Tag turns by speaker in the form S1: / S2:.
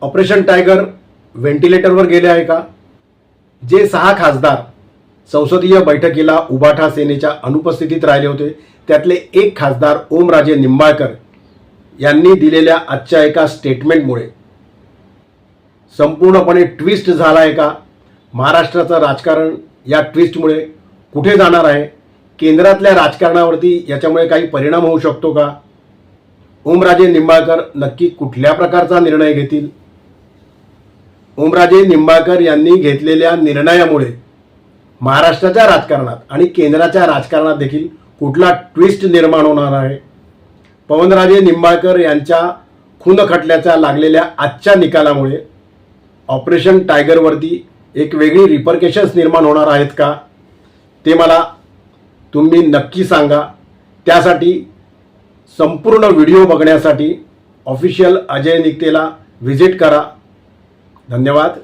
S1: Operation tiger व्हेंटिलेटरवर गेले आहे का? जे 6 खासदार संसदीय बैठकीला उबाठा सेनेच्या अनुपस्थितीत राहिले होते त्यातले एक खासदार ओमराजे निंबाळकर यांनी दिलेल्या आजच्या एका स्टेटमेंटमुळे संपूर्णपणे ट्विस्ट झाला आहे का? महाराष्ट्राचं राजकारण या ट्विस्टमुळे कुठे जाणार आहे? केंद्रातल्या राजकारणावरती याच्यामुळे काही परिणाम होऊ शकतो का? ओमराजे निंबाळकर नक्की कुठल्या प्रकारचा निर्णय घेतील? ओमराजे निंबाळकर यांनी घेतलेल्या निर्णयामुळे महाराष्ट्राच्या राजकारणात आणि केंद्राच्या राजकारणात देखील कुठला ट्विस्ट निर्माण होणार आहे? पवनराजे निंबाळकर यांच्या खून खटल्याच्या लागलेल्या आजच्या निकालामुळे ऑपरेशन टायगरवरती एक वेगळी रिपरकेशन्स निर्माण होणार आहेत का? ते मला तुम्ही नक्की सांगा. त्यासाठी संपूर्ण व्हिडिओ बघण्यासाठी ऑफिशियल अजय निकतेला व्हिजिट करा. धन्यवाद.